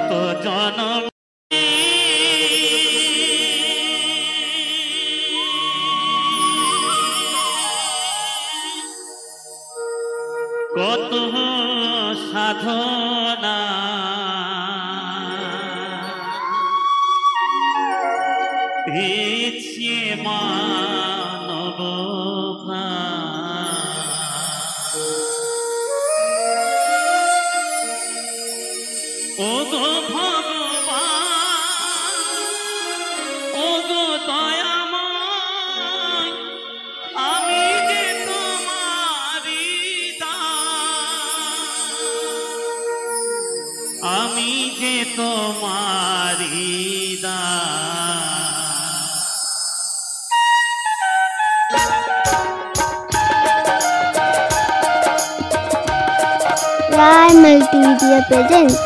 কত জনম কত সাধনা পেয়েছি মানব ও গো ভগবান ও গো দয়াময় আমি যে তোমারি দাস আমি যে তোমারি Das Rai Multimedia presents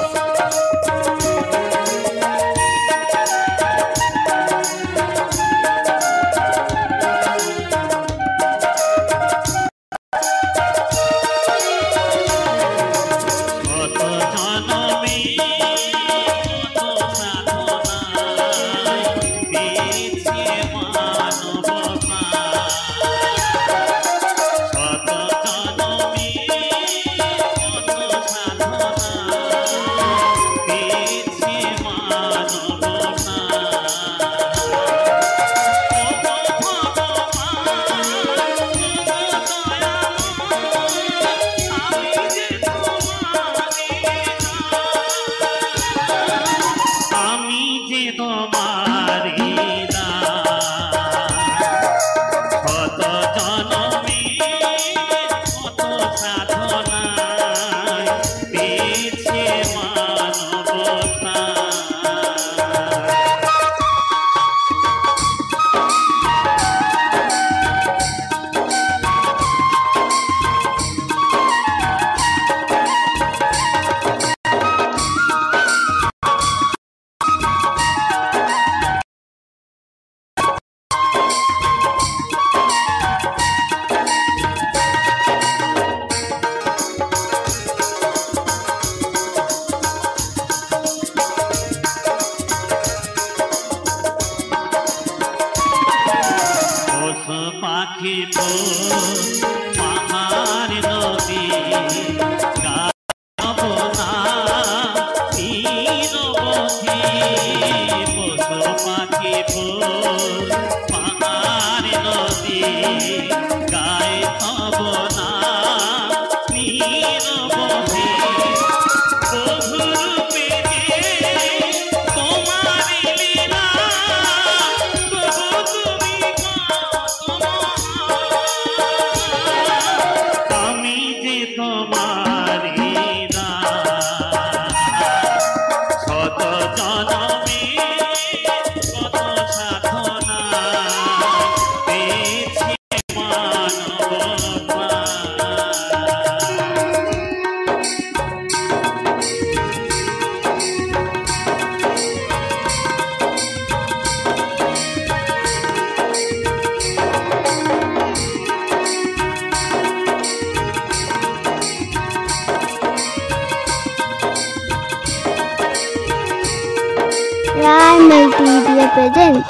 Rai Multimedia presents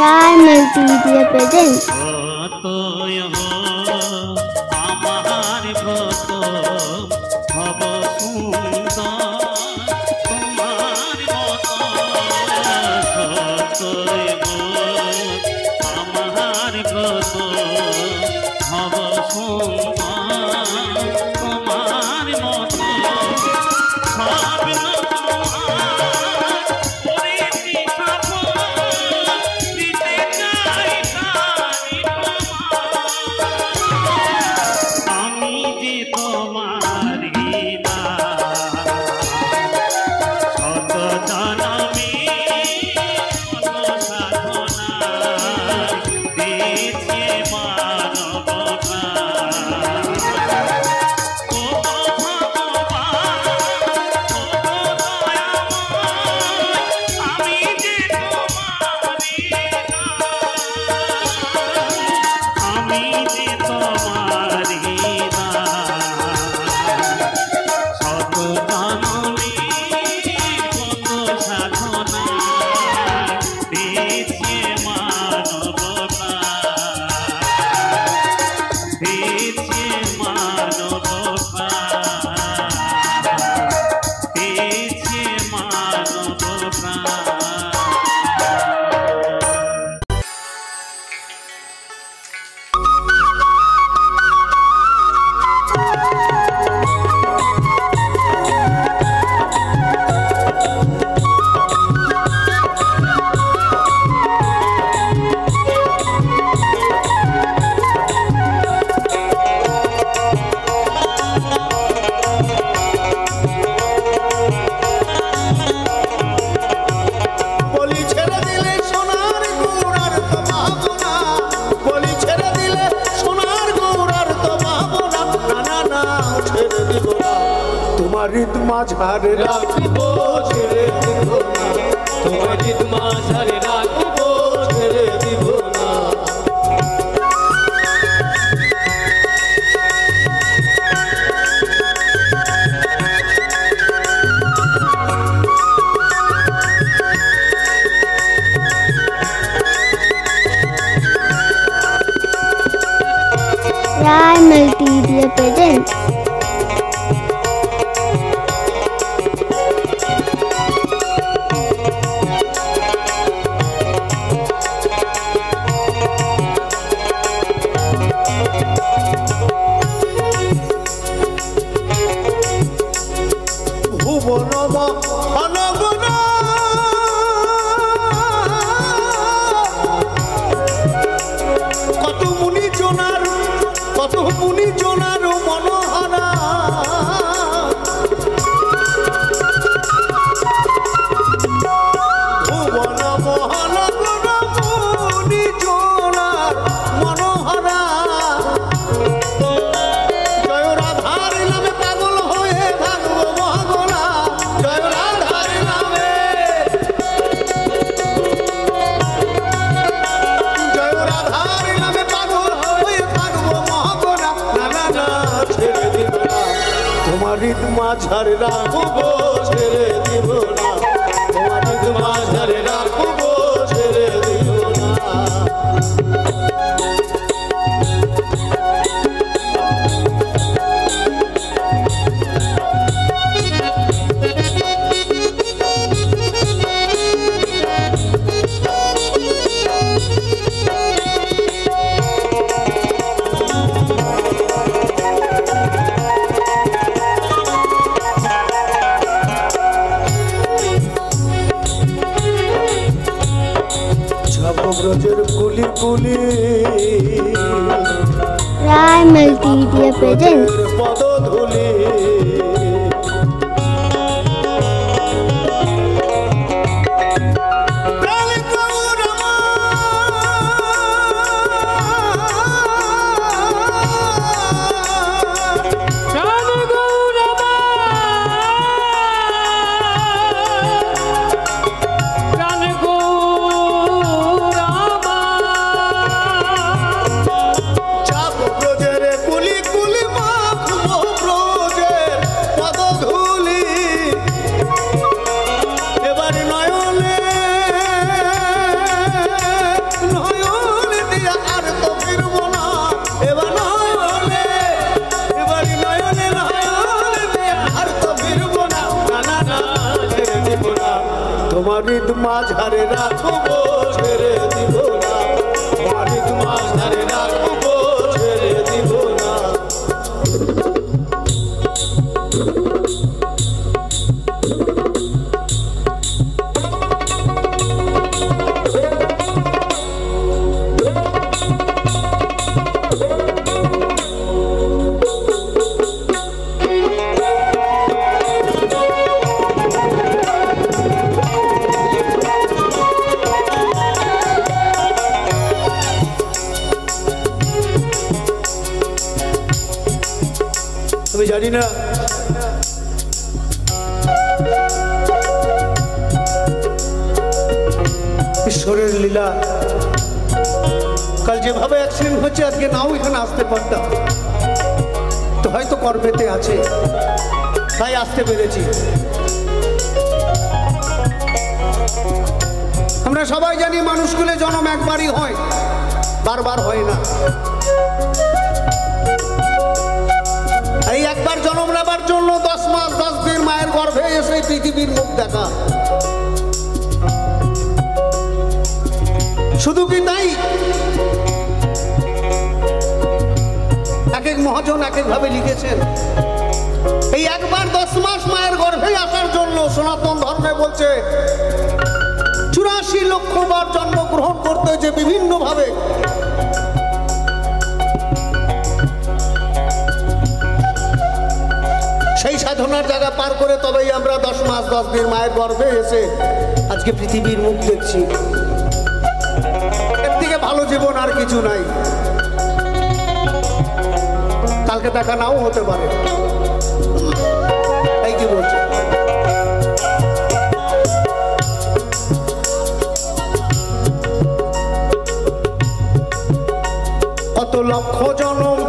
Rai Multimedia presents কতই আমার ব্রত হব সুন্দর তোমার মতো কতই আমার ব্রত হব সুন্দর তোমার মতো ভাবনা মাঝারে রাখব ছেড়ে দিব না তোমার ঈদ মাঝারে রাখব ছেড়ে দিব না Rai Multimedia presents মাঝারে রাখব ছেড়ে দিব না তোমার ঈদ মাঝারে রাখব ছেড়ে দিব না ব্রজের কুলি কুলি Rai Multimedia presents পদধূলি কুলি কুলি মাখ তোমার হৃদ মাঝারে রাখবো ছেড়ে দিব না, তোমার হৃদ মাঝারে রাখবো ছেড়ে দিব না। আমি জানি না ঈশ্বরের লীলা, কাল যেভাবে অ্যাক্সিডেন্ট হচ্ছে আজকে নাও এখানে আসতে পারতাম, তো হয়তো কর্মেতে আছে তাই আসতে পেরেছি। আমরা সবাই জানি মানুষগুলো জন্ম একবারই হয়, বারবার হয় না। এই একবার জন্ম নেবার জন্য 10 মাস 10 দিন মায়ের গর্ভে এসে পৃথিবীর মুখ দেখা। শুধু কি তাই? এক এক মহাজন এক এক ভাবে লিখেছেন এই একবার 10 মাস মায়ের গর্ভে আসার জন্য সনাতন ধর্মে বলছে 84 লক্ষ বার জন্মগ্রহণ করতে হয়েছে বিভিন্ন ভাবে। সেই সাধনার জায়গা পার করে তবেই আমরা 10 মাস 10 দিন মায়ের গর্ভে এসে আজকে পৃথিবীর মুখ দেখছি। এর থেকে ভালো জীবন আর কিছু নাই। কালকে দেখা নাও হতে পারে, এই কি বলছে? কত লক্ষ জনম,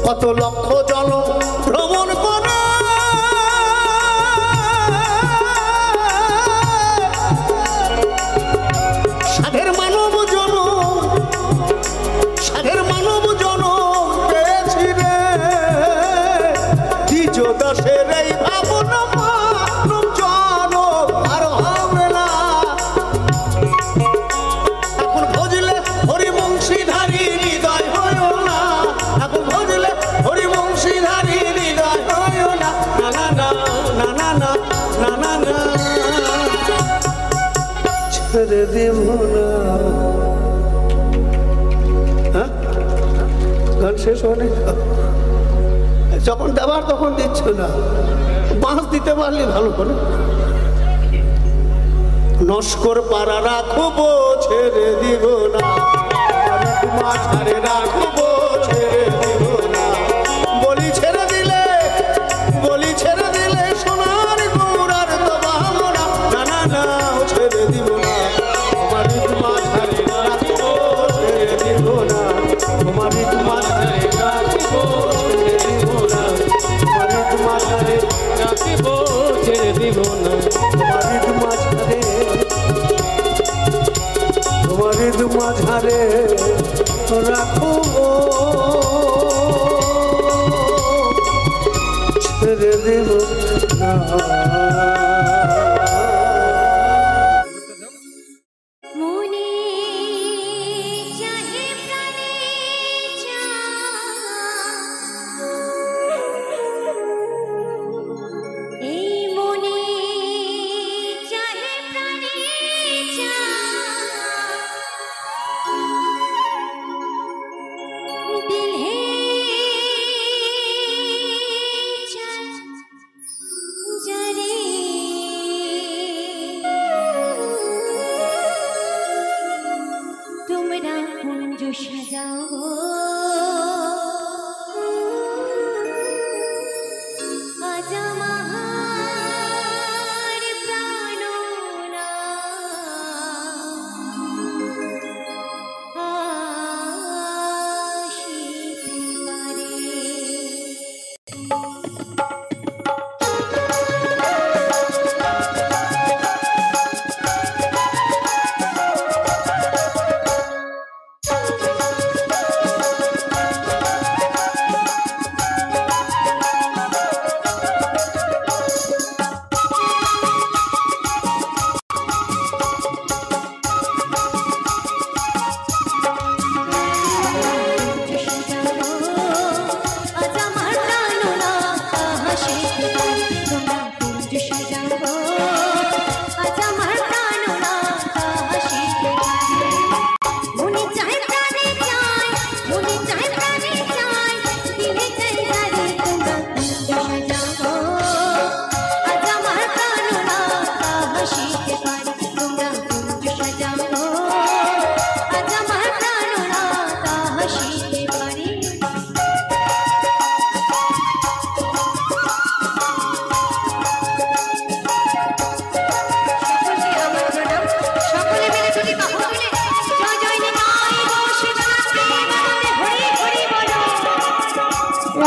কত লক্ষ জনম ভ্রমণ করে সাধের মানব জনম, সাধের মানব জনম পেয়েছি রে। দ্বিজ দাসের এই ভাবনা মানব জনম আর হবে না। এখন ভজলে হরিবংশীধারী হৃদয় হয় না, এখন ভজলে হরিবংশীধারী হৃদয় হয় না। না না না না না না না না ছেড়ে দেব না। হ্যাঁ, গান শেষ হয়নি, যখন দেবার তখন দিচ্ছ না। বাঁশ দিতে পারলে ভালো করে। নস্কর পাড়া রাখবো ছেড়ে দিব না, মাঝারে রাখবো ছেড়ে দিব না। বলি ছেড়ে দিলে, বলি ছেড়ে দিলে সোনার গৌরার তো বাহামনা। না না না ছেড়ে দিব না, তোমার মাঝারে রাখবো ছেড়ে দিব না, তোমার মাঝারে রাখবো ছেড়ে দিব না, তোমার মাঝারে রাখবো ছেড়ে দিব না, তোমার মাঝারে, তোমার মাঝারে রাখবো ছেড়ে দেব না। মনে চাহে প্রাণে এই মনে চাহে প্রাণে दिल है जरे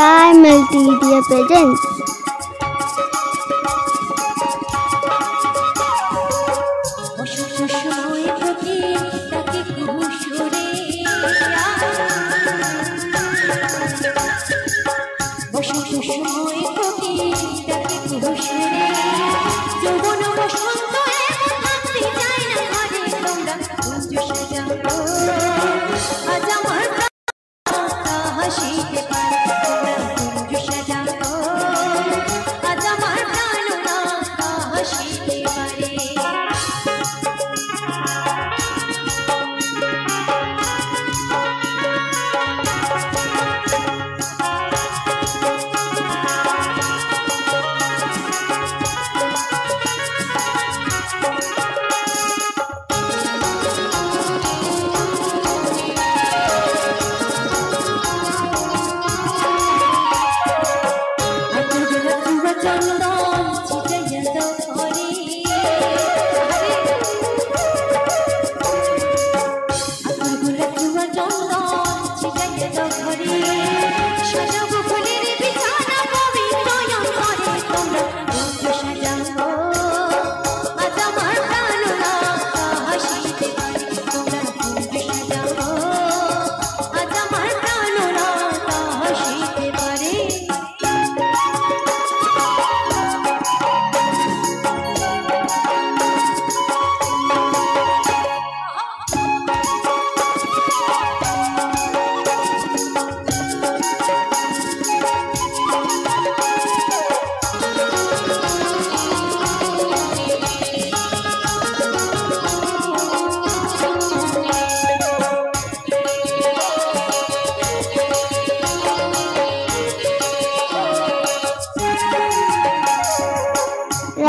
Rai Multimedia presents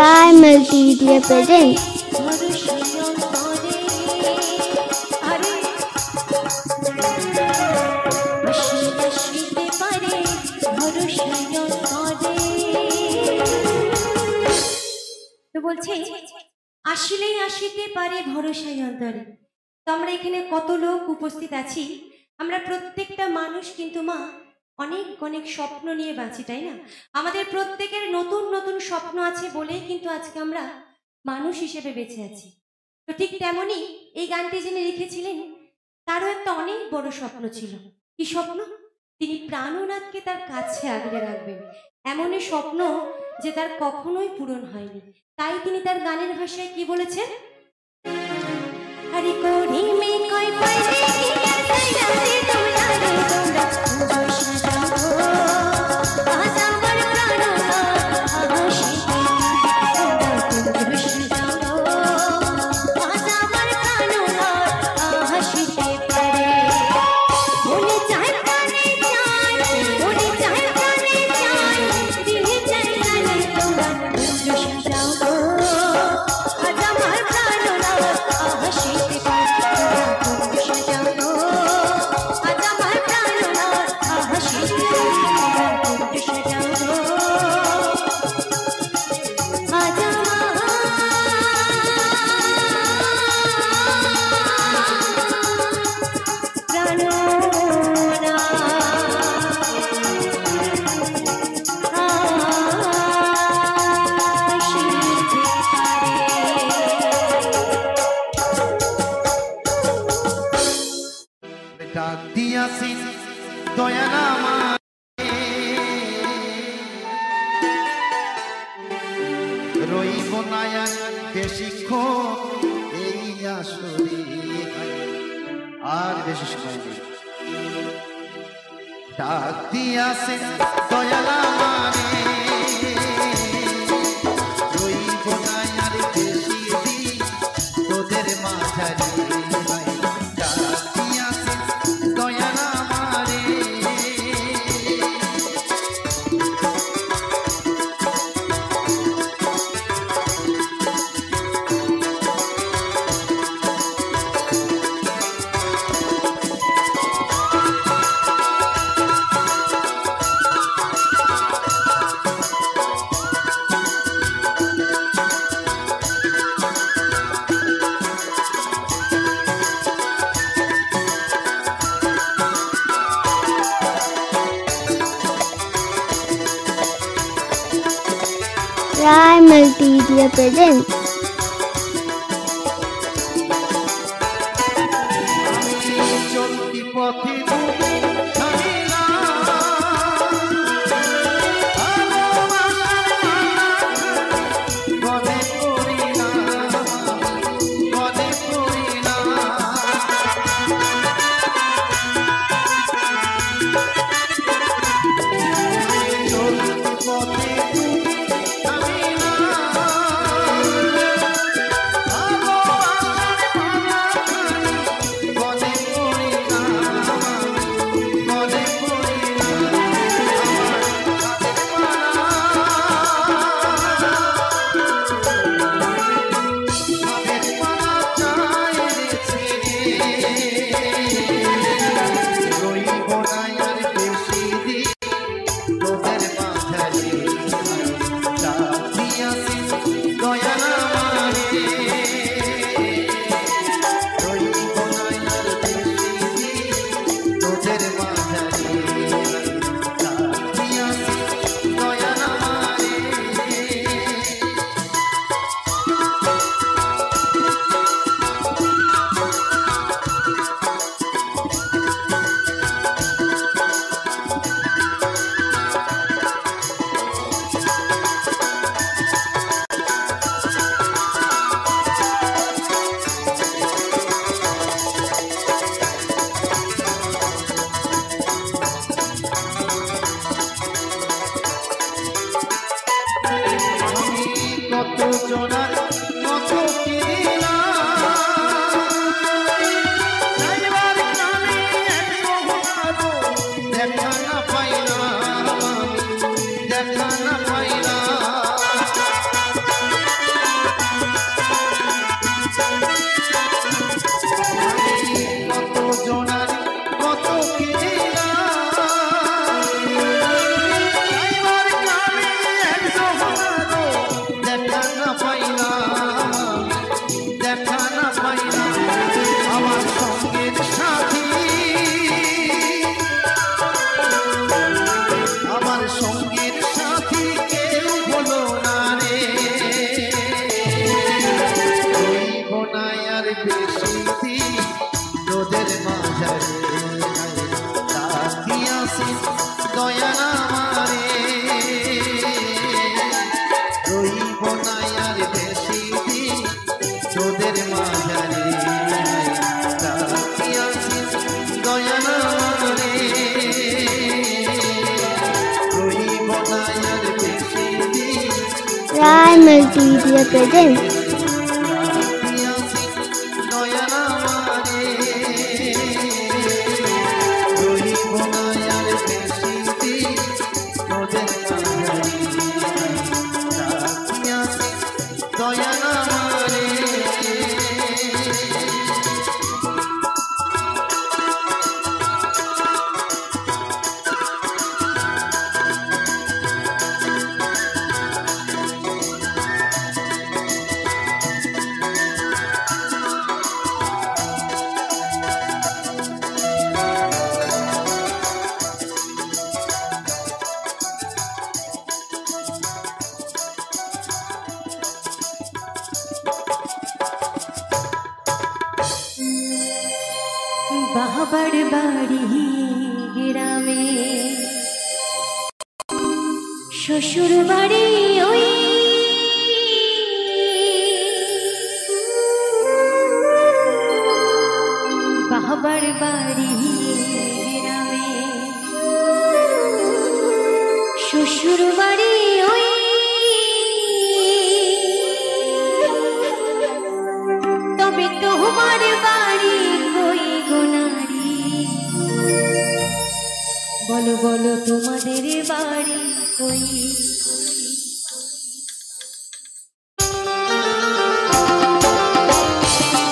Rai Multimedia presents তো বলছে আসলেই আসিতে পারে ভরসাই অন্তরে। তো আমরা এখানে কত লোক উপস্থিত আছি, আমরা প্রত্যেকটা মানুষ কিন্তু মা অনেক অনেক স্বপ্ন নিয়ে বাঁচি, তাই না? আমাদের প্রত্যেকের নতুন নতুন স্বপ্ন আছে বলেই কিন্তু আজকে আমরা মানুষ হিসেবে বেঁচে আছি। তো ঠিক তেমনই এই গানটি যিনি লিখেছিলেন তারও একটা অনেক বড় স্বপ্ন ছিল। কি স্বপ্ন? তিনি প্রাণনাথকে তার কাছে আগলে রাখবেন, এমনই স্বপ্ন যে তার কখনোই পূরণ হয়নি। তাই তিনি তার গানের ভাষায় কি বলেছেন? হরি কোড়ি মে কই পাইলে কি সাইরাতে তোমরা রে তোমরা পুজো সাজাও আজ আমার প্রাণনা আশিতে তোমরা পুজো সাজাও আজ আমার প্রাণনা আশিতে পারে মনে চায় প্রাণে চায় মনে চায় প্রাণে চায় দিলে চাই জানে তোমরা পুজো সাজাও আজ আমার প্রাণনা আশিতে পারে পুজো সাজাও আজ আমার প্রাণনা আশিতে পারে পুজো সাজাও আজ ডাক দিয়াছেন দয়াল আমারে, রইব না আর বেশিক্ষণ এই আসরে, আর বেশি সময় নেই। ডাক দিয়াছেন দয়াল আমারে, রইব না আর বেশি দিন তোদের মাঝারে। Rai Multimedia presents চলতি পথে তুমি থামিলা মনে করি না মনে করি না চলতি পথে তুমি থামিলা মনে করি না মনে করি না কত জনার কত কি দেখা না পাইলাম দেখা না পাইলাম কত জনার কত কি দেখা না পাইলাম দেখা না পাইলাম আমার সঙ্গের সাথী আমার সঙ্গের সাথী কেউ হলো না রে রইব না আর বেশি দিন তোদের মাঝারে রাখিয়াছি দয়া আমারে রইব না আর বেশি দিন তোদের মাঝারে রাখিয়াছি দয়া আমারে রইব না আর বেশি দিন Rai Multimedia presents রাখিয়াছি দয়া আমারে রইব না আর বেশি দিন তোদের মাঝারে রাখিয়াছি দয়া আমারে বাবার বাড়ি গ্রামে শ্বশুর বাড়ি ওই বাবার বাড়ি গ্রামে শ্বশুর বাড়ি ওই তবে তোমার বাড়ি কই গোনারি বলো বলো তোমাদের বাড়ি কই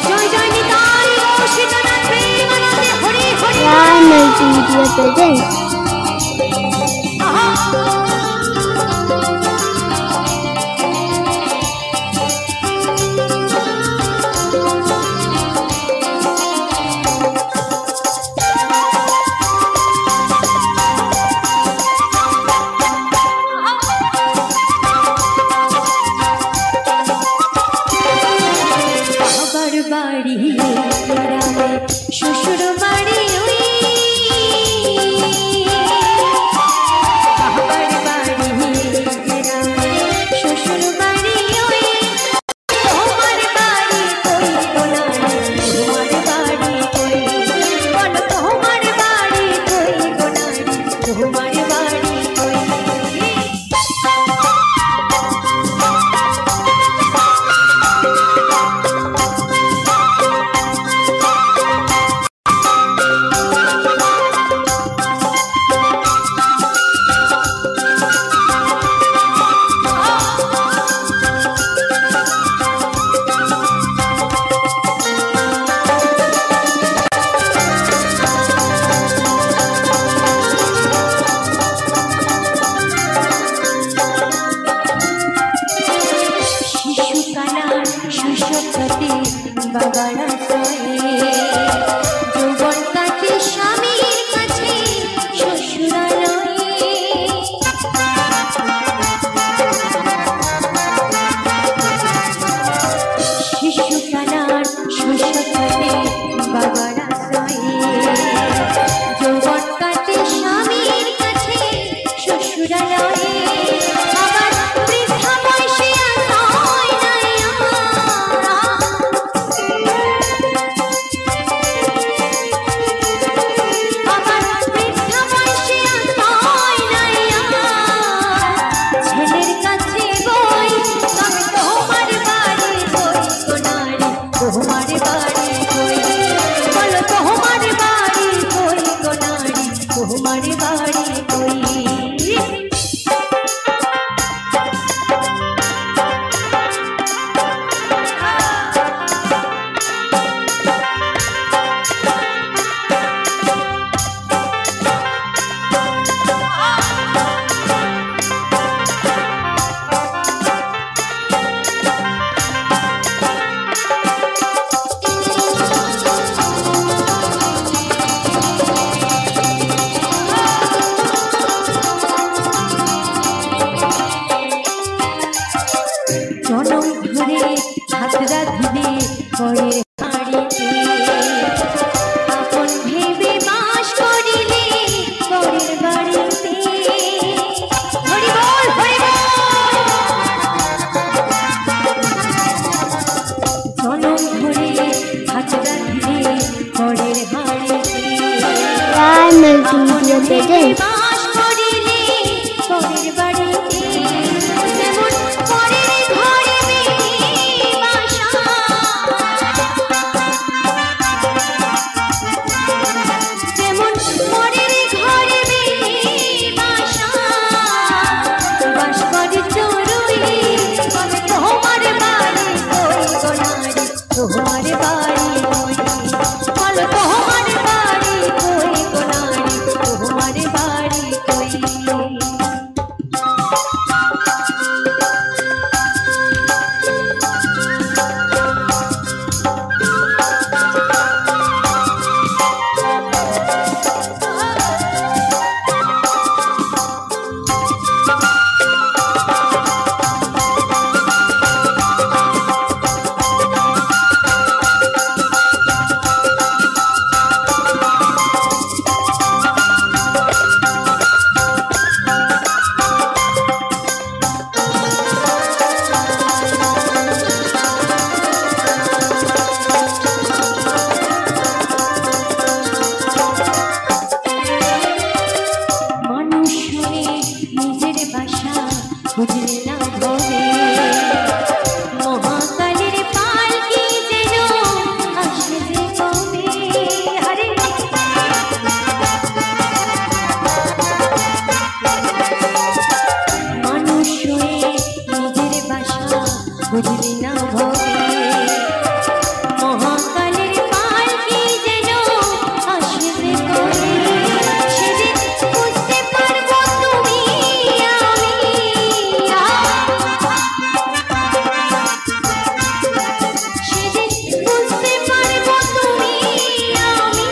জয় জয় নিতাই ও সীতানাথ প্রেমানন্দে Hari Hari Rai Multimedia presents presents. বাস করিলে পরের বাড়িতে যেমন পরের ঘরে বেঁধে বাসা যেমন পরের ঘরে বেঁধে বাসা বাস করে চড়ুই তবে তোমার বাড়ি কই গো নারী তোমার বাড়ি কই বলো তোমার বাড়ি কই গো নারী তোমার বাড়ি কই মানুষ শুনে নিজের বাসা বুঝলে না ভবে মহাকালের পালকি যেন আসে যে কবে আরে মানুষ শুনে নিজের বাসা বুঝলে না ভবে মহাকালের পালকি যেন আসে যে কবে সেদিন বুঝতে পারবো তুমি আমি সেদিন বুঝতে পারবো তুমি আমি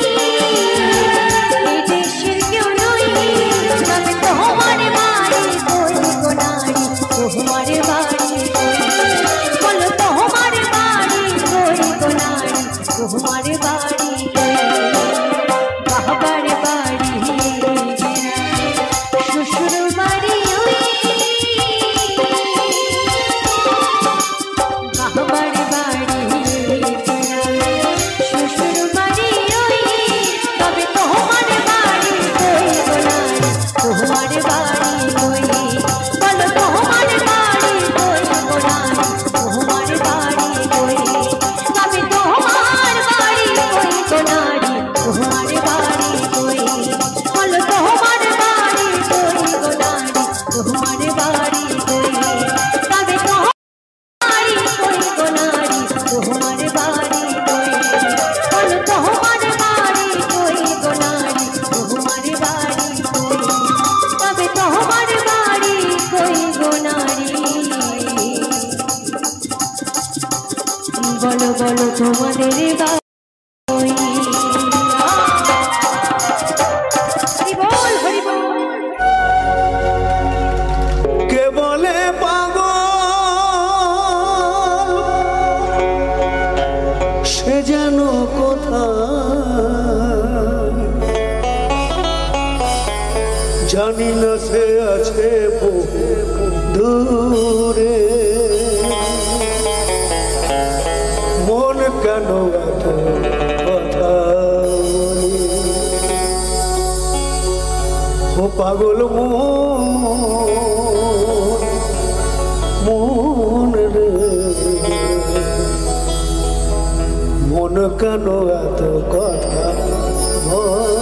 এই দেশের কেউ নই তবে তোমার বাড়ি কই গো নারী তোমার বাড়ি কই বলো তোমার বাড়ি কই গো নারী তোমার বাড়ি কই বাবার বাড়ি শ্বশুর বাড়ি ওই বাবার বাড়ি শ্বশুর বাড়ি ওই তবে তোমার বাড়ি কই গো নারী তোমার বাড়ি কই বলো তোমার বাড়ি কই গো নারী তোমার বাড়ি কই তবে তোমার বাড়ি কই গো নারী তোমার বাড়ি কই বলো তোমার বাড়ি কই গো নারী তোমার বাড়ি কই তবে তোমার বাড়ি কই গো নারী তোমার বাড়ি কই বলো তোমার বাড়ি কই গো নারী তোমার বাড়ি কই তবে তোমার বাড়ি কই গো নারী বলো বলো তোমাদের বাড়ি কই হরি বল হরি বল কে বলে পাগল সে যেন কোথায় জানি না সে আছে বহু দূরে মন কেন এত কথা বলে? ও পাগল মন রে মন কেন এত কথা বলে?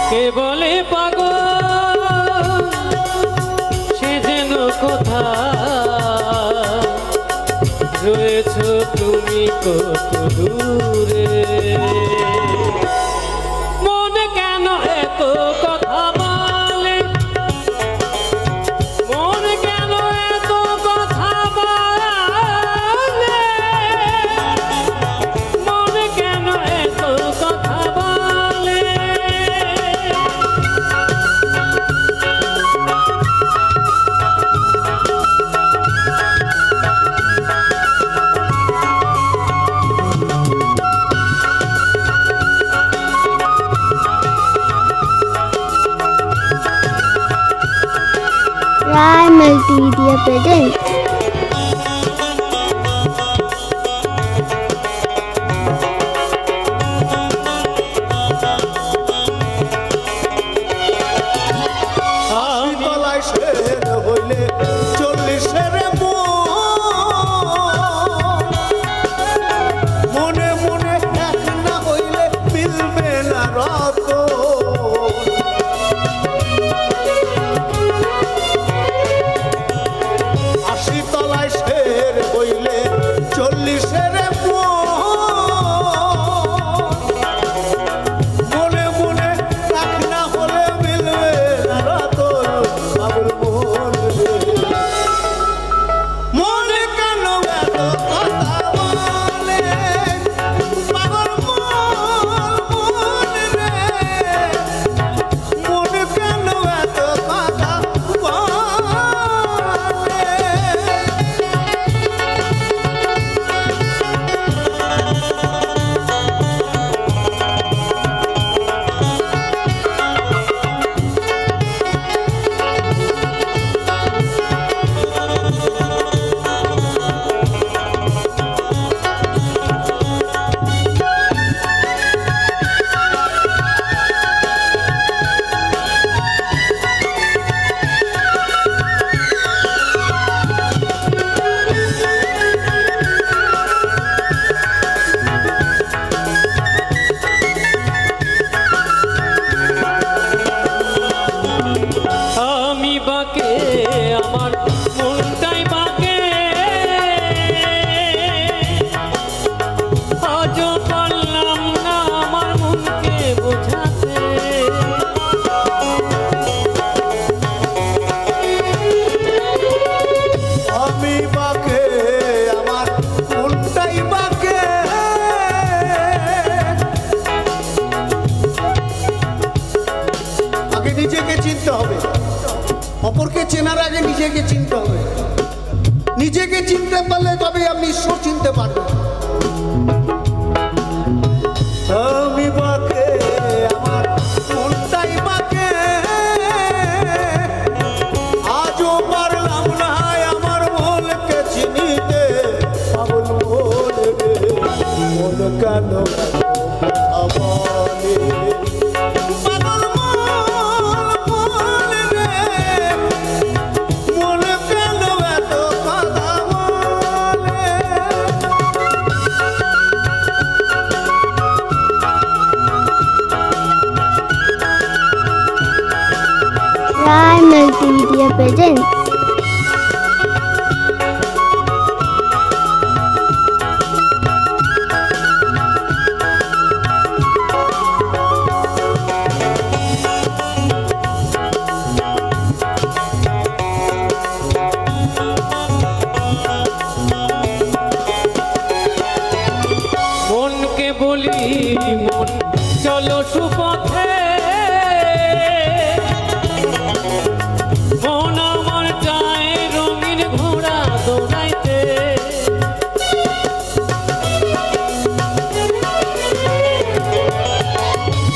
কে বলে পাগল সে যেন কোথায় রয়েছ তুমি কত দূরে মন কেন এত কথা বলে মন কেন এত কথা বলে মন কেন এত কথা বলে presents. তলায় শের হইলে 40-এর মনে মনে এক না হইলে মিলবে না রতন। তলায় শের হইলে 40-এর মনে মনে এক না হলে মিলবে না রতন। বাবুল মনে কেন এত কথা বলে, পাগল মন রে, মনে কেন এত কথা বলে। আমি বাকে আমার মনটাই বাকে, আজও পারলাম না আমার মনকে বোঝাতে। আমি বাকে আমার মনটাই বাকে, আগে নিজেকে চিনতে হবে। অপরকে চেনার আগে নিজেকে চিনতে হবে। নিজেকে চিনতে পারলে তবে আপনি ঈশ্বর চিনতে পারবেন। আমি বাকে আমার মনটাই বাকে, আজও পারলাম না আমার মনকে চিনিতে। পাগল মন রে, মন কেন কথা বলে। পাগল মন রে, মন কেন এত কথা বলে। Rai Multimedia presents. মনকে বলি মন চলো সুপথে, মন আমার চায় রঙিন ঘোড়া দৌড়াইতে।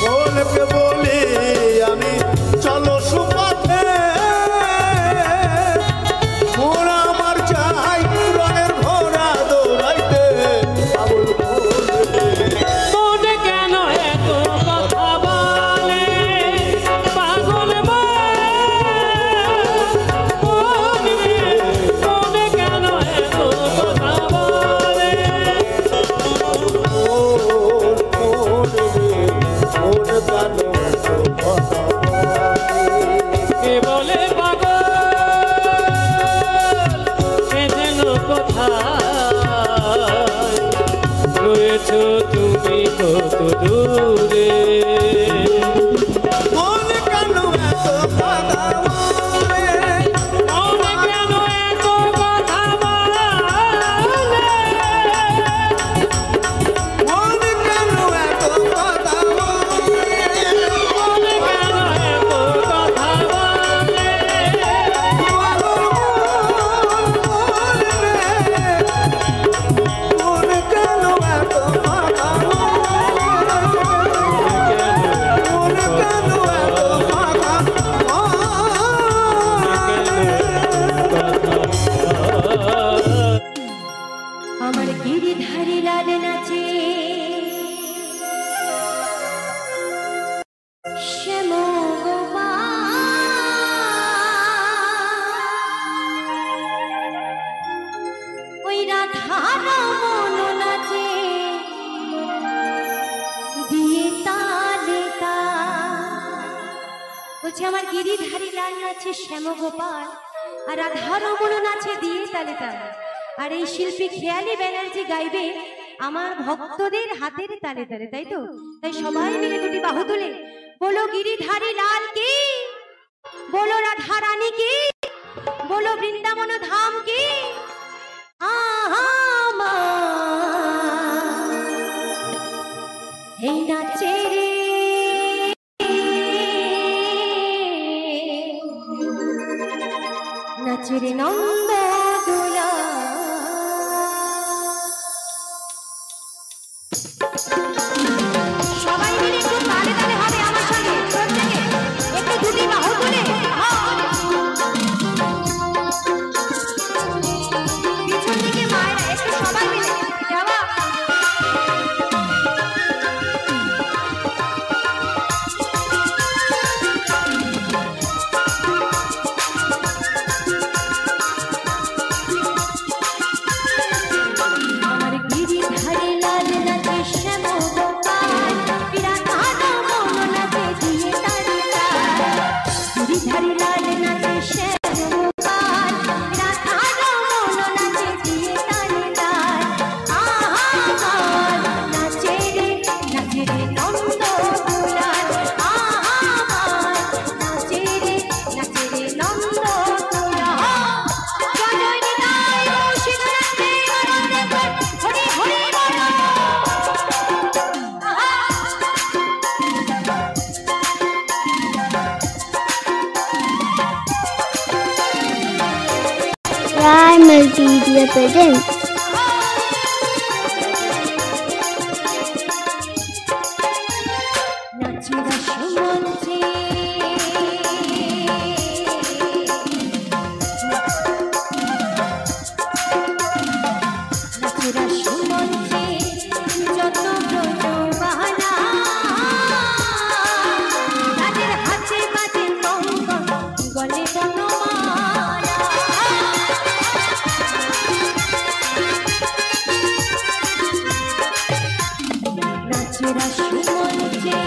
মনকে বলি আমি চলো সুপথে, মন আমার চাই রঙের ঘোড়া দৌড়াইতে। পাগল মন রে, মনে কেন এত কথা বলে, পাগল মন রে, মনে কেন এত কথা বলে। মন রে, মন কেন এত কথা বলে। কে বলে পাগল, সে যেন কোথায় রয়েছ তুমি কত দূরে। মন কেন এত কথা বলে। মনে কেন এত কথা বলে, মন কেন এত কথা বলে। মনে কেন এত কথা বলে। পাগল মন রে, মন কেন এত কথা বলে। বলছে আমার গিরিধারী লাল নাচে শ্যামগোপাল আর রাধারমণ নাচে দিয়ে তালে তালে। আর এই শিল্পী খেয়ালি ব্যানার্জি গাইবে আমার ভক্তদের হাতের তালে তালে, তাই তো? তাই সবাই মিলে দুটি বাহু তুলে বলো গিরিধারী লাল কি, বলো রাধা রানী কি, বলো বৃন্দাবন ধাম কি। এই নাচে রে নাচে রে নন্দ দোলা। সবাই মিলে একটু তালে তালে হবে আমার সঙ্গে, প্রত্যেকে একটু দুটি বাহু তুলে পিছন দিকে মায়েরা একটু সবাই মিলে যাওয়া। আমার গিরিধারী লাল নাচে শ্যামগোপাল, রাধারমণ নাচে দিয়ে তালে তাল। গিরিধারী লাল নাচে শ্যামগোপাল, রাধারমণ নাচে দিয়ে তালে তাল। নাচে রে নন্দ দুলাল, নাচে রে নন্দ দুলাল। জয় নিতাই কৌশিক নাচে আনন্দে কর, হরি হরি বল। Rai Multimedia presents নাচে রসমঞ্চে নাচে রসমঞ্চে যত ব্রজবালা, তাদের হাতে বাজে কঙ্কণ, গলে বনমালা। নাচে রসমঞ্চে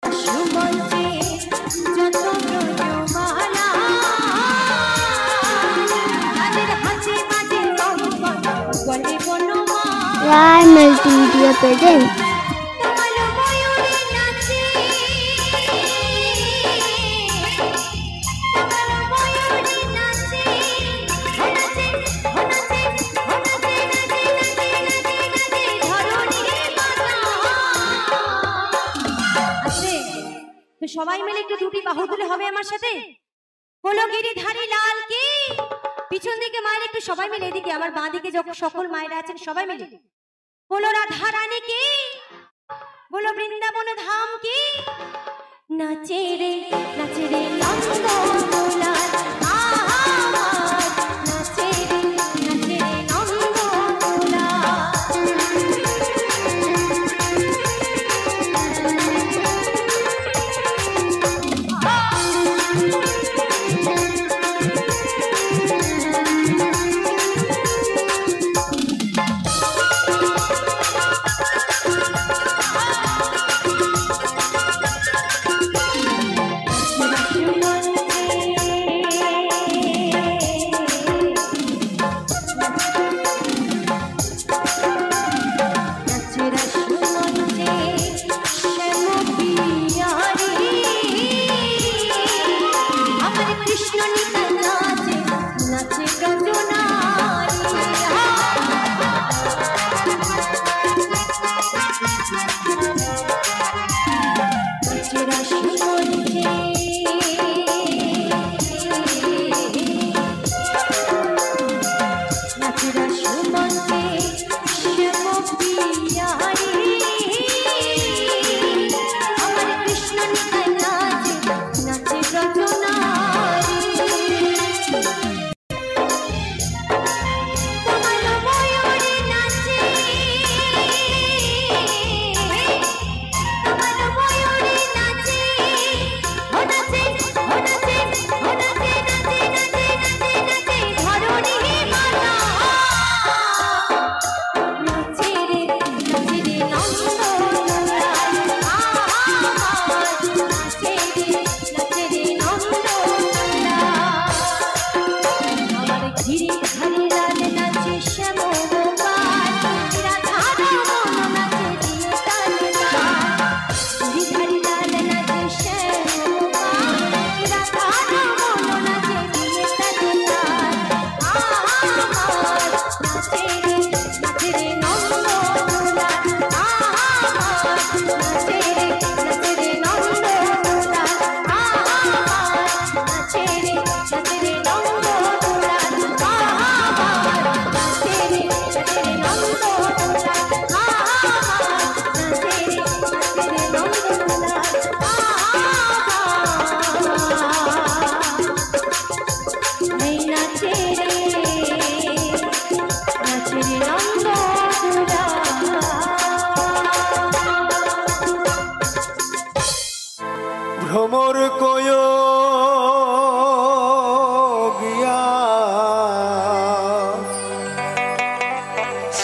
রসমঞ্চে যত ব্রজমালা, তাদের হাতে বাজে কঙ্কণ, গলে বনমালা। Rai Multimedia presents তোমার ময়ূরে নাচে, তোমার ময়ূরে নাচে, ও নাচে, ও নাচে, ও নাচে, নাচে, নাচে, নাচে, নাচে, ধরণীর মাতা। আছে তো সবাই মিলে একটু দুটি বাহু তুলে হবে আমার সাথে, বলো গিরিধারী লাল কি। পিছন দিকে মায়ের একটু সবাই মিলে, এদিকে আমার বাঁ দিকে যখন সকল মায়েরা আছেন সবাই মিলে বলো রাধা রানী কি, বলো বৃন্দাবন ধাম কি। নাচে রে নন্দ দুলাল, নাচে রে নন্দ দুলাল।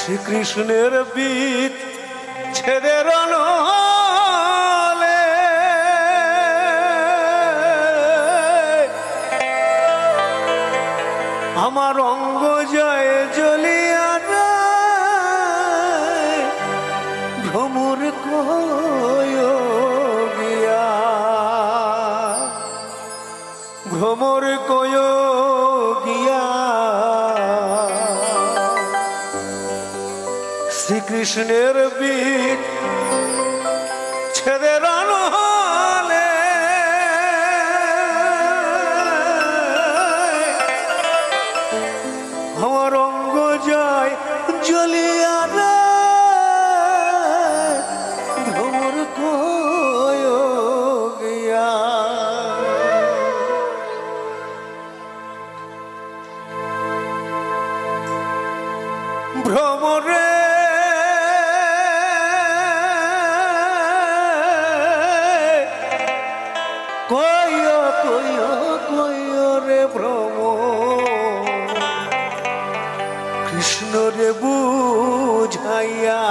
শ্রীকৃষ্ণের বীজ ছেদের নলে আমার অঙ্গ যায় জ্বলিয়া যায় ভ্রমর কয়োগিয়া ভ্রমর কয়োগিয়া শ্রীকৃষ্ণের বীজ ছেদের নলে আমার অঙ্গ যায় জ্বলিয়া ভ্রমর কয়োগিয়া ভ্রমরে রে ভ্রম কৃষ্ণ রে বুঝাইয়া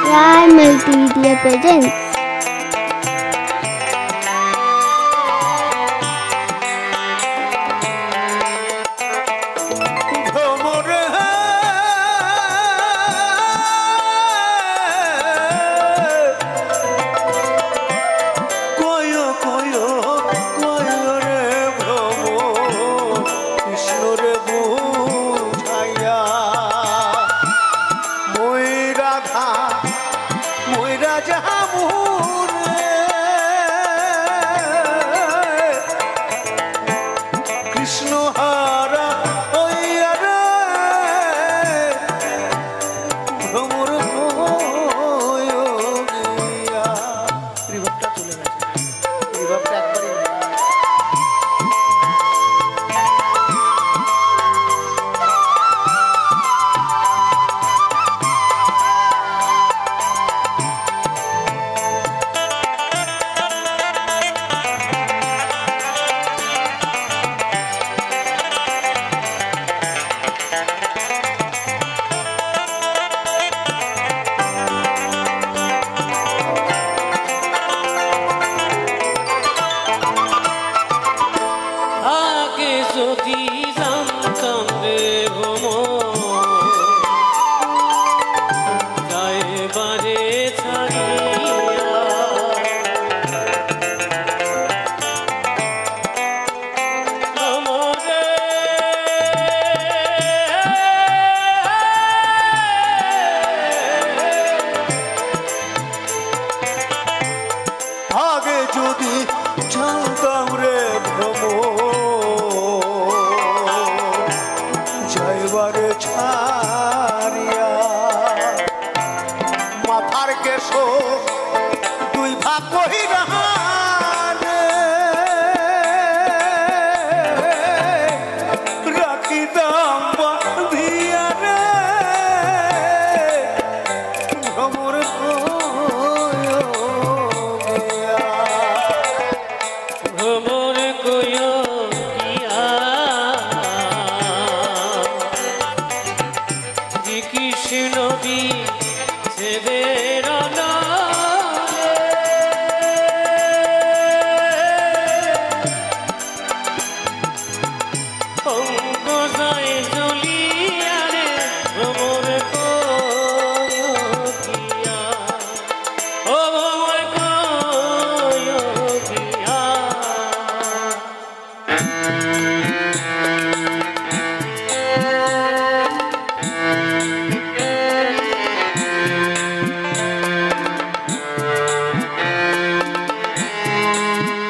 Rai Multimedia presents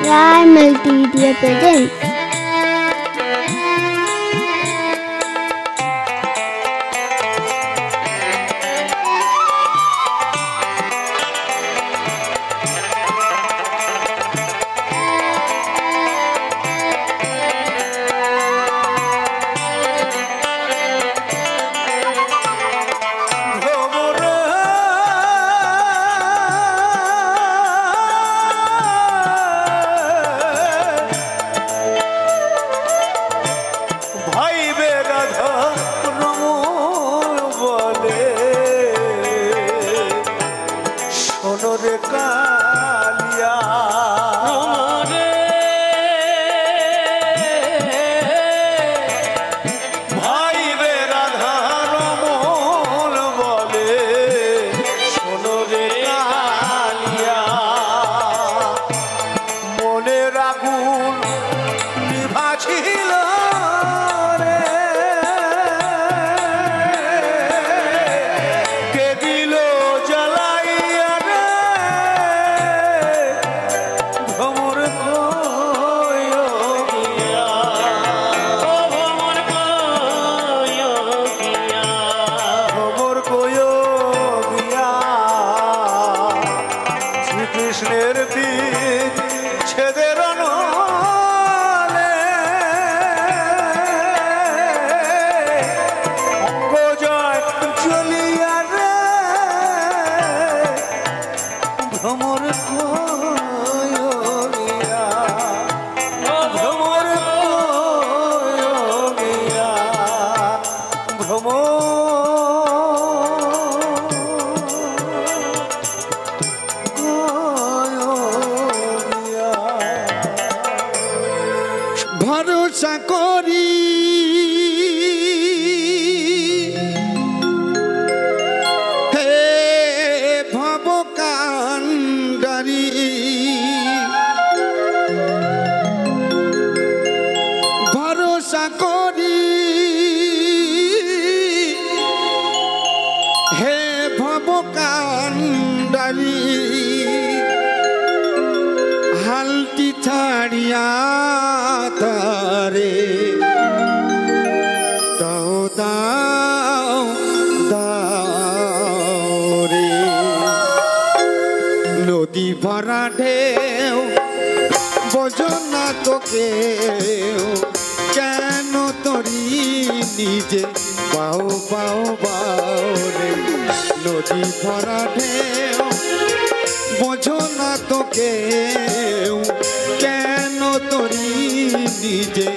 Rai Multimedia presents ভ্রমরে ভরসা করি হে ভব কান্ডারি ভরসা করি হে ভব কান্ডারি হালটি ছাড়িয়া তারে দাও দাও দাও রে নদী ভরা ঢেউ বোঝো না তোকে কেন তরি নিজে বাও বাও বাও রে নদী ভরা ঢেউ বোঝো না তোকে কেন তরি নিজে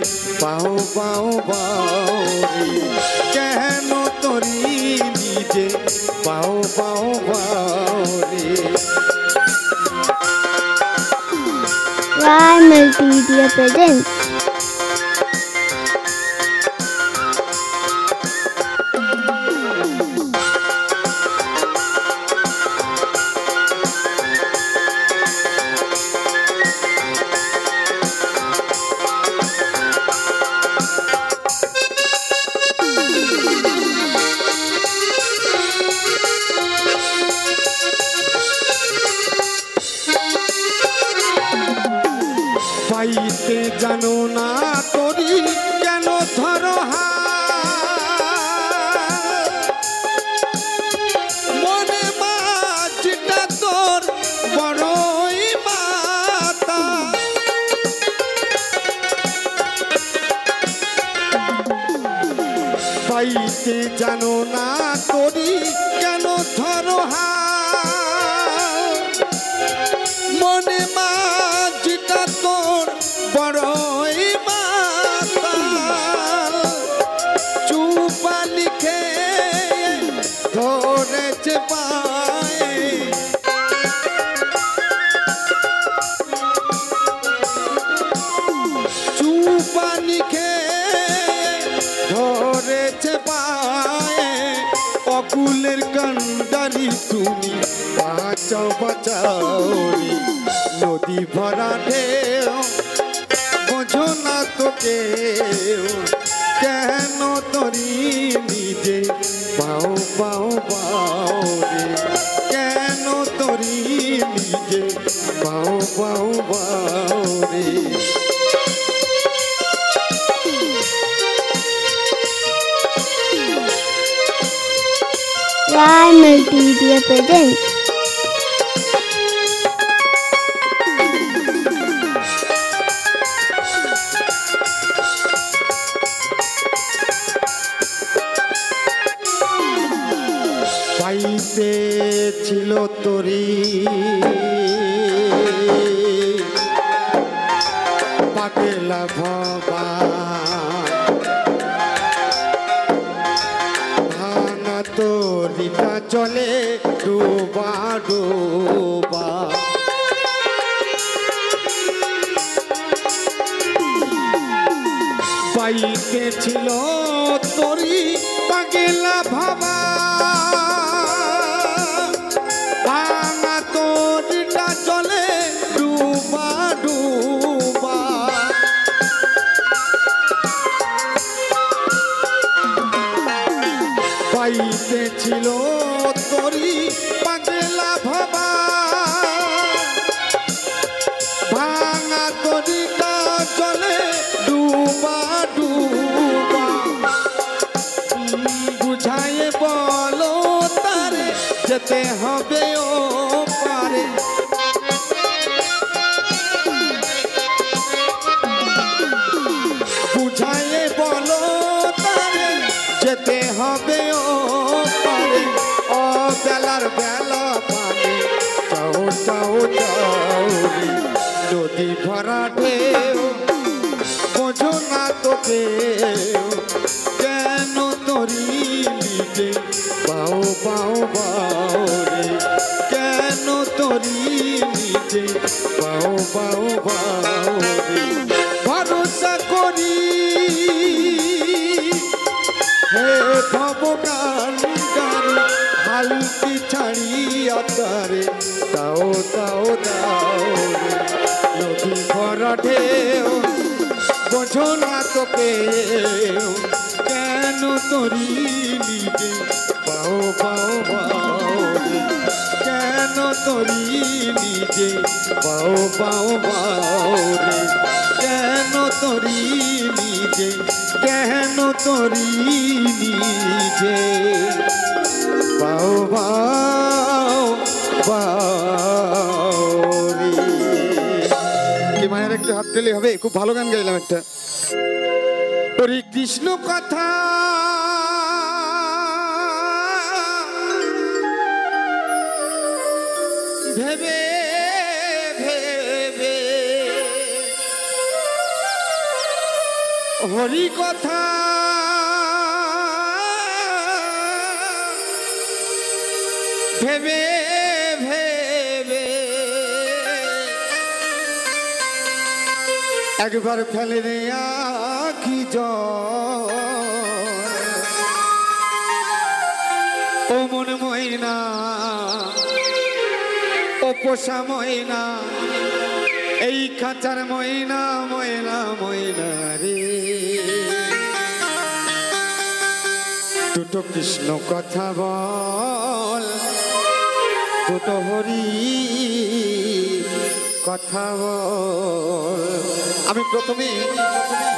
পাও পাও বাও রে কেন তরি নিজে পাও পাও বাও রে Rai Multimedia presents পাইতে জানো না তোরি কেন ধরো মনে মাঝটা তোর বড়ই মাতা পাইতে জানো না তোরি কেন ধরো মনে মাঝটা তোর বড়ই মাতাল চুপা লিখে ধরেছে পায়ে চুপা লিখে ধরেছে পায়ে অকুলের কান্ডারি তুমি বাঁচাও বাঁচাও রে নদী ভরা ঢেউ বোঝো না তোকে কেন তরি নিজে পাও পাও পাও রে কেন তরি নিজে পাও পাও পাও রে Rai Multimedia presents পাইতে ছিল তোরি পাকেলা ভবা ভাঙা তোরিটা চলে ডোবা ডোবা পাইতে ছিল তোরি পাগেলা ভাবা ভাঙা তোরিটা চলে ডুবা ডুবা পাইতে ছিল তোরি পাগেলা ভাবা ভাঙা তোরিটা চলে ডুবা ডুবা বুঝায়ে বলো তারে যেতে হবে ও পারে বুঝায়ে বলো তারে যেতে হবে ও পারে ও বেলার বেলা পানে চাও চাও চাও রে নদী ভরা ঢেউ বোঝো না তোকে কেন তরি নিজে পাও পাও পাও রে কেন তোরি নিজে পাও পাও পাও রে ভরসা করি হে ভবগান হালতি ছাড়িয়া তারে তাও তাও দাও রে নদী ভরা ঢেউ বোঝো না তোকে কেন তোরি নিজে পাও পাও পাও রে কেন তোরি নিজে পাও পাও পাও রে কেন তোরি নিজে কেন তোরি নিজে পাও পাও পাও রে কি মায়ের একটা হাত দিলে হবে খুব ভালো গান গাইলাম একটা হরে কৃষ্ণ কথা ভেবে ভেবে হরি কথা ভেবে ভেবে একবার ফেলে রে আখি জল ও মন ময়না ও পোষা ময়না এই খাঁচার ময়না ময়না ময়না রে দুটো কৃষ্ণ কথা বল দুটো হরি কথা বল আমি প্রথমে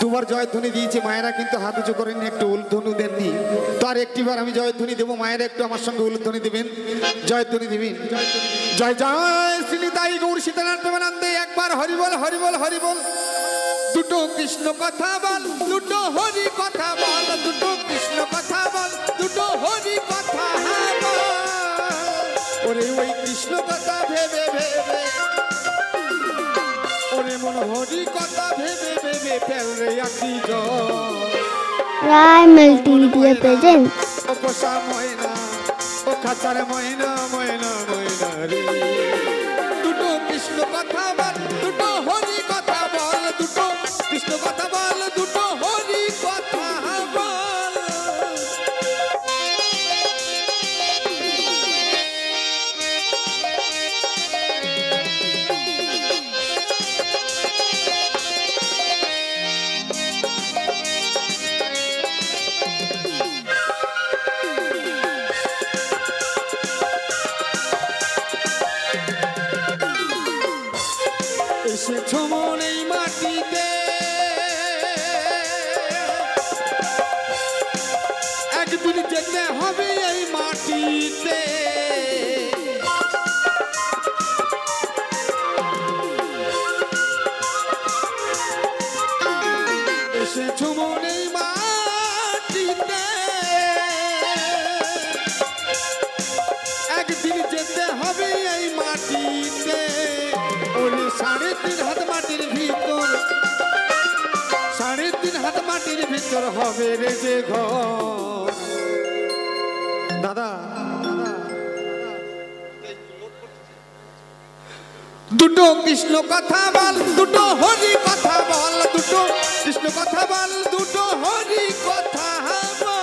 দুবার জয়ধ্বনি দিয়েছি মায়েরা কিন্তু হাত উঁচু করেননি একটু উলধ্বনি দেননি তো আর একটিবার আমি জয়ধ্বনি দেবো মায়েরা একটু আমার সঙ্গে উলধ্বনি দেবেন জয়ধ্বনি দেবেন জয় জয় শ্রী তাই গৌর সীতানাথ প্রেমানন্দে একবার হরি বল হরি বল হরি বল দুটো কৃষ্ণ কথা বল দুটো হরি কথা বল দুটো কৃষ্ণ কথা বল দুটো হরি কথা বল ওরে ওই কৃষ্ণ কথা ভেবে ভেবে ওরে মন হরি কথা ভেবে ভেবে ফেল রে আখি জল Rai Multimedia presents ও পোষা ময়না ও খাঁচার ময়না ময়না ময়না রে দুটো কৃষ্ণ কথা বল দুটো হরি কথা বল দুটো কৃষ্ণ কথা বল দুটো হরি কথা বল এসেছো মন এই মাটিতে একদিন যেতে হবে এই মাটিতে এসেছো মন এই মাটিতে একদিন যেতে হবে এই মাটিতে ওরে 3.5 হাত মাটির ভিতর 3.5 হাত মাটির ভিতর হবে রে যে ঘর দাদা দুটো কৃষ্ণ কথা বল দুটো হরি কথা বল দুটো কৃষ্ণ কথা বল দুটো হরি কথা বল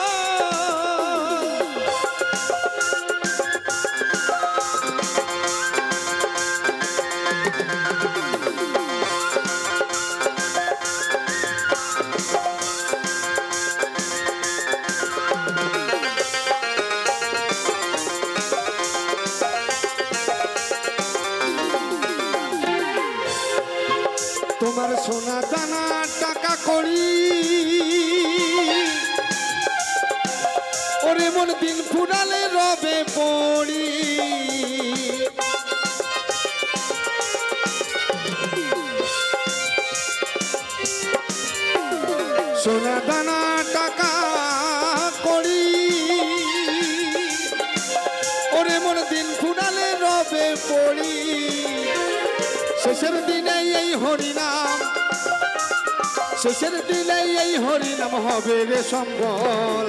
তোমার সোনা দানা টাকা করি ওরে মন দিন ফুরালে রবে পড়ি সোনা দানা টাকা করি ওরে মন দিন ফুরালে রবে পড়ি শেষের দিনে এই হরিনাম শেষের দিনে এই হরিনাম হবে রে সম্বল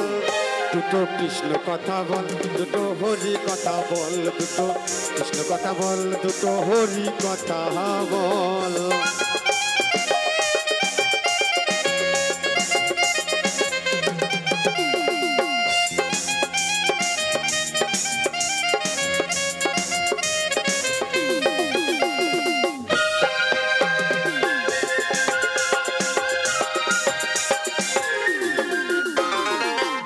দুটো কৃষ্ণ কথা বল, দুটো হরি কথা বল, দুটো কৃষ্ণ কথা বল, দুটো হরি কথা বল।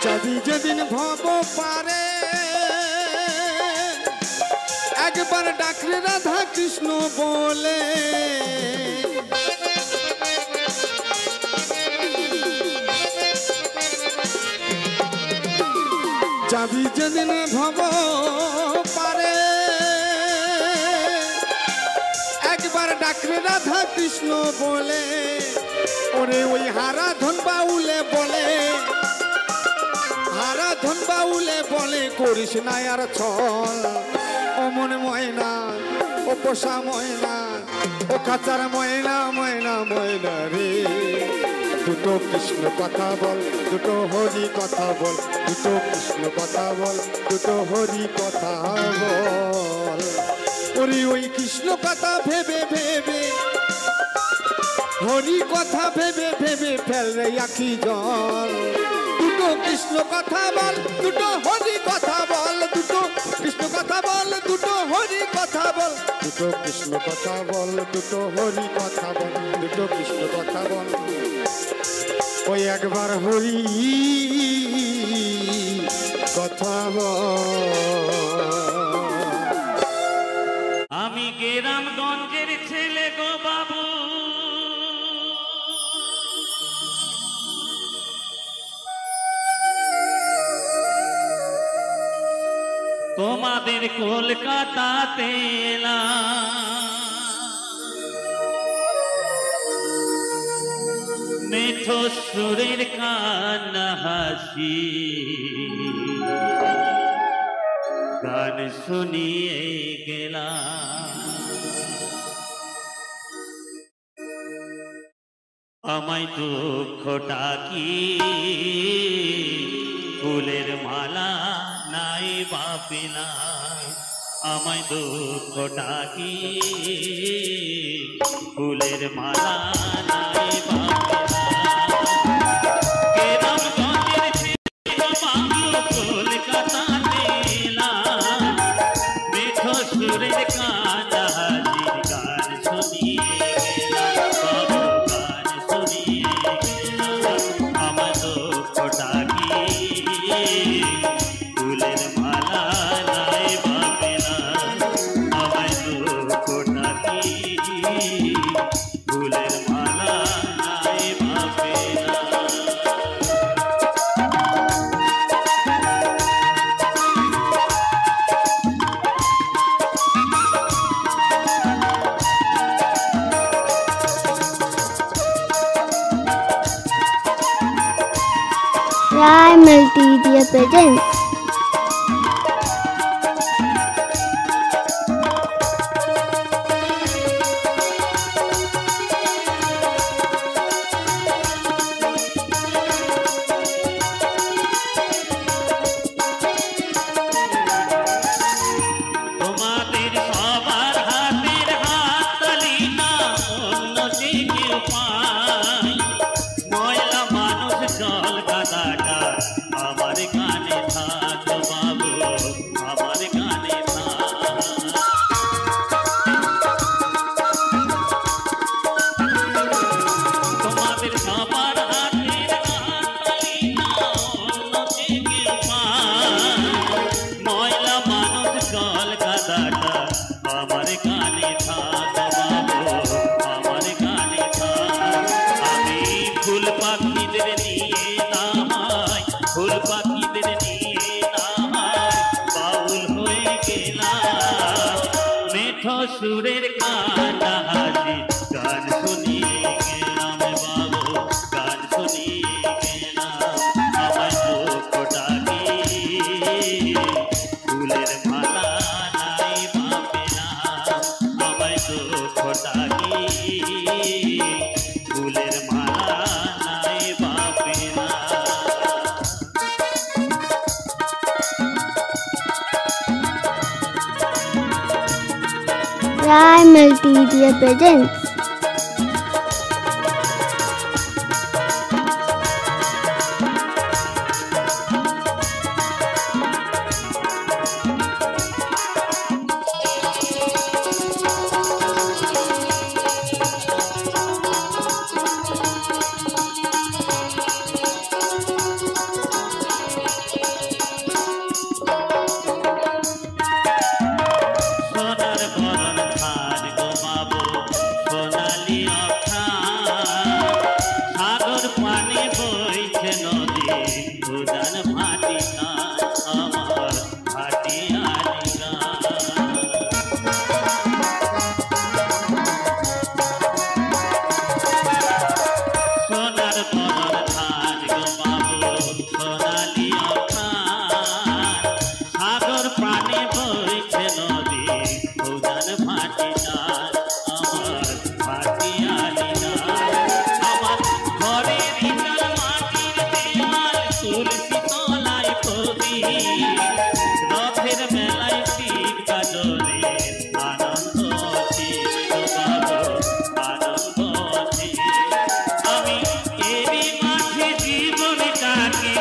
যদি যেদিন ভব পারে একবার ডাকলে রাধা কৃষ্ণ বলে, যাবি যেদিন ভব পারে একবার ডাকলে রাধা কৃষ্ণ বলে, ওরে ওই হারা ধন বাউলে বলে, হারা ধন বাউলে বলে করিস না আর ছল। ও মন ময়না, ও পোষা ময়না, ও খাঁচার ময়না, ময়না ময়না রে। দুটো কৃষ্ণ কথা বল, দুটো হরি কথা বল, দুটো কৃষ্ণ কথা বল, দুটো হরি কথা বল। ওরে ওই কৃষ্ণ কথা ভেবে ভেবে, হরি কথা ভেবে ভেবে ফেল রে আখি জল। দুটো কৃষ্ণ কথা বল, দুটো হরি কথা বল, দুটো কৃষ্ণ কথা বল, দুটো হরি কথা বল, দুটো কৃষ্ণ কথা বল, দুটো হরি কথা বল, দুটো কৃষ্ণ কথা বল। ওই একবার হরি কথা বল। আমি গ্রামগঞ্জের ছেলে গো বাবু, তোমাদের কলকাতাতে মেঠো সুরের কান্না হাসি গান শুনিয়ে গেলাম। আমায় দুঃখটা কি ফুলের মালা নাই বাপিনা, আমায় দুঃখটা কি ফুলের মালা নাই বাপিনা। গ্রামগঞ্জের ছেলে বাবু কলকাতাতে এলাম, মেঠো সুরের কান্না হাসির গান শুনিয়ে গেলাম, বাবু গান শুনিয়ে গেলাম। আমার দুঃখটা কি ফুলের মালা নাই বাপিনা, আমায় দুঃখটা কি ফুলের মালা নাই বাপিনা। Rai Multimedia presents তোমাদের সবার হাতের হাততালি না অন্য যে কেউ পায়, ময়লা মানুষ জল কাদাটা আমার গানে থাক বাবু, আমার গানে থাক। তোমাদের সবার হাতের হাততালি না অন্য যে কেউ পায়, ময়লা মানুষ জল কাদাটা আমার গানে থাক বাবু, আমার গানে থাক। আমি ফুল পাখিদের নিয়ে নামাই, ফুল পাখিদের নিয়ে নামাই, বাউল হয়ে গেলাম। মেঠো সুরের কান্না হাসি গান শুনিয়ে গেলাম বাবু, গান শুনিয়ে গেলাম। আমায় দুঃখটা কি ফুলের মালা নাই বাপিনা, আমায় দুঃখটা কি ফুলের মালা নাই বাপিনা। Jai Multimedia presents সোনার গরণ ধান গোমাবো সোনালি অখান সাগর পানি বইছে নদী উদান ভাটি গান আমার ভাটিয়ালি গান সোনার গরণ ধান গোমাবো সোনালি অখান সাগর পানি বইছে নদী উদান ভাটি গান আমার ভাটিয়ালি গান আমার ঘরের ইটার মাটির দেয়াল তুলসী তলায় প্রদীপ রথের মেলায় শিব গাজলে আনন্দ শিব গাবো আনন্দ শিব আমি এরই মাঠে জীবনটাকে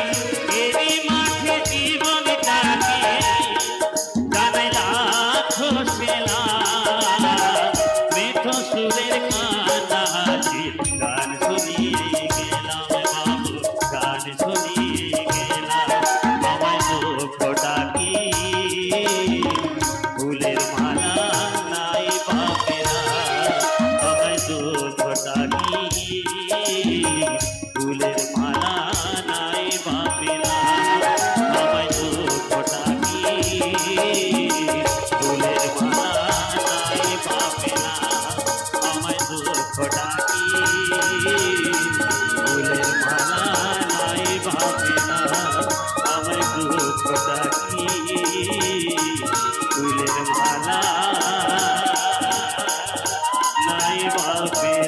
এরই মাঠে জীবনটাকে জানাই লাখো সেলা মেঠো সুরের কানাচির গান শুনিয়ে গেলাম বাবু গান শুনিয়ে গেলাম আমায় দুঃখ ডাকি ফুলের মালা নাই বাপেরা আমায় দুঃখ ডাকি ফুলের মালা নাই বাপেরা আমায় দুঃখ ডাকি ফুলের মালা নাই বাপেরা আমায় দুঃখ ডাকি ফুলের মালা নাই বাপেরা আমায় দুঃখ ডাকি ফুলের মালা নাই বাপেরা